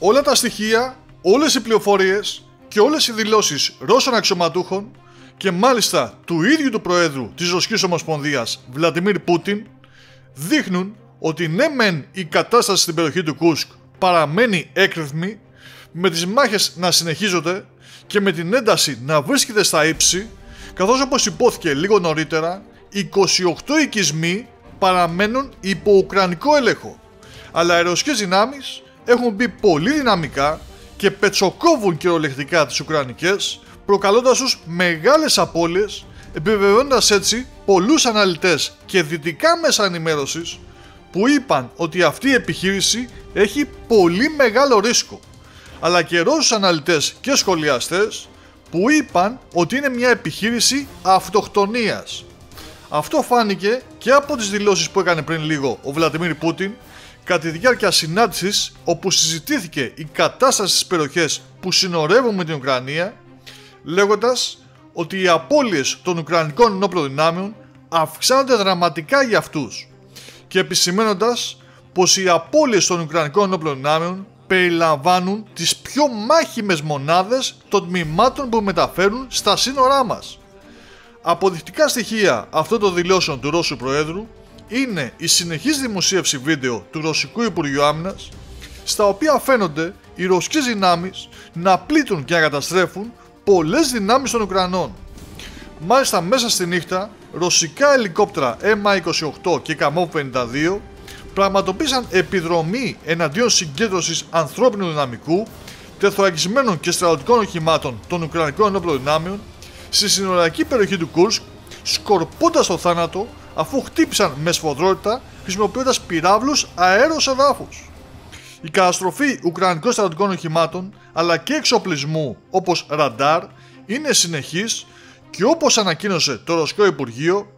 όλα τα στοιχεία, όλες οι πληροφορίες και όλες οι δηλώσεις Ρώσων αξιωματούχων και μάλιστα του ίδιου του Προέδρου της Ρωσικής Ομοσπονδίας Βλαντιμίρ Πούτιν δείχνουν ότι ναι μεν η κατάσταση στην περιοχή του Κούρσκ παραμένει έκρηθμη, με τις μάχες να συνεχίζονται και με την ένταση να βρίσκεται στα ύψη, καθώς όπως υπόθηκε λίγο νωρίτερα, 28 οικισμοί παραμένουν υπό ουκρανικό έλεγχο, αλλά οι ρωσικές δυνάμεις έχουν μπει πολύ δυναμικά και πετσοκόβουν κυριολεκτικά τις ουκρανικές, προκαλώντας τους μεγάλες απώλειες, επιβεβαιώνοντας έτσι πολλούς αναλυτές και δυτικά μέσα ενημέρωσης που είπαν ότι αυτή η επιχείρηση έχει πολύ μεγάλο ρίσκο, αλλά και Ρώσους αναλυτές και σχολιαστές που είπαν ότι είναι μια επιχείρηση αυτοκτονίας. Αυτό φάνηκε και από τις δηλώσεις που έκανε πριν λίγο ο Βλαντιμίρ Πούτιν κατά τη διάρκεια συνάντησης όπου συζητήθηκε η κατάσταση στις περιοχές που συνορεύουν με την Ουκρανία, λέγοντας ότι οι απώλειες των Ουκρανικών ενόπλων δυνάμεων αυξάνονται δραματικά για αυτούς και επισημαίνοντας πως οι απώλειες των Ουκρανικών ενόπλων δυνάμεων περιλαμβάνουν τις πιο μάχημες μονάδες των τμήματων που μεταφέρουν στα σύνορά μας. Αποδεικτικά στοιχεία αυτών των δηλώσεων του Ρώσου Προέδρου είναι η συνεχής δημοσίευση βίντεο του Ρωσικού Υπουργείου Άμυνας, στα οποία φαίνονται οι ρωσικές δυνάμεις να πλήττουν και να καταστρέφουν πολλές δυνάμεις των Ουκρανών. Μάλιστα μέσα στη νύχτα, ρωσικά ελικόπτερα MI-28 και Kamov-52 πραγματοποίησαν επιδρομή εναντίον συγκέντρωσης ανθρώπινου δυναμικού, τεθωρακισμένων και στρατιωτικών οχημάτων των Ουκρανικών ενόπλων δυνάμεων στη συνοριακή περιοχή του Κούρσκ, σκορπώντας το θάνατο αφού χτύπησαν με σφοδρότητα χρησιμοποιώντας πυράβλους αέρος εδάφους. Η καταστροφή Ουκρανικών στρατιωτικών οχημάτων αλλά και εξοπλισμού όπως ραντάρ είναι συνεχής και όπως ανακοίνωσε το Ρωσικό Υπουργείο,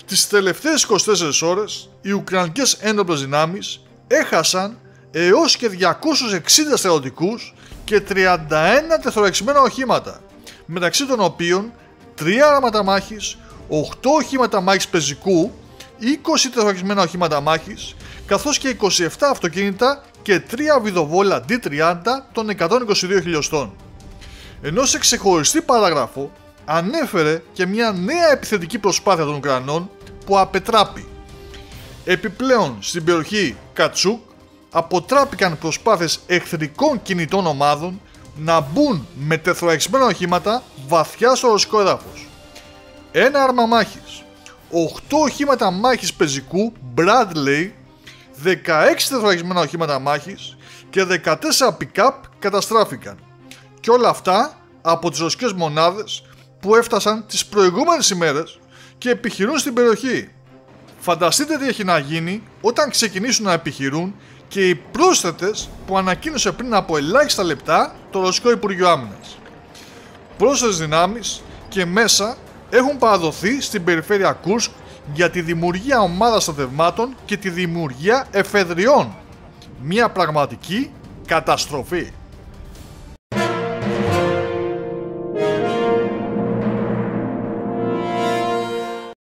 τις τελευταίες 24 ώρες οι Ουκρανικές ένοπλες δυνάμεις έχασαν έως και 260 στρατιωτικούς και 31 τεθωρακισμένα οχήματα, μεταξύ των οποίων 3 άρματα μάχης, 8 οχήματα μάχης πεζικού, 20 τεθωρακισμένα οχήματα μάχης, καθώς και 27 αυτοκίνητα και 3 βιδοβόλα D30 των 122 χιλιοστών. Ενώ σε ξεχωριστή παράγραφο ανέφερε και μια νέα επιθετική προσπάθεια των Ουκρανών που απετράπη. Επιπλέον στην περιοχή Κατσούκ αποτράπηκαν προσπάθειες εχθρικών κινητών ομάδων να μπουν με τεθωρακισμένα οχήματα βαθιά στο ρωσικό έδαφος. Ένα άρμα μάχης, 8 οχήματα μάχης πεζικού Bradley, 16 τεθωρακισμένα οχήματα μάχης και 14 pick-up καταστράφηκαν. Και όλα αυτά από τις ρωσικές μονάδες που έφτασαν τις προηγούμενες ημέρες και επιχειρούν στην περιοχή. Φανταστείτε τι έχει να γίνει όταν ξεκινήσουν να επιχειρούν και οι πρόσθετες που ανακοίνωσε πριν από ελάχιστα λεπτά το Ρωσικό Υπουργείο Άμυνας. Πρόσθετες δυνάμεις και μέσα έχουν παραδοθεί στην περιφέρεια Κούρσκ για τη δημιουργία ομάδας στρατευμάτων και τη δημιουργία εφεδριών. Μια πραγματική καταστροφή.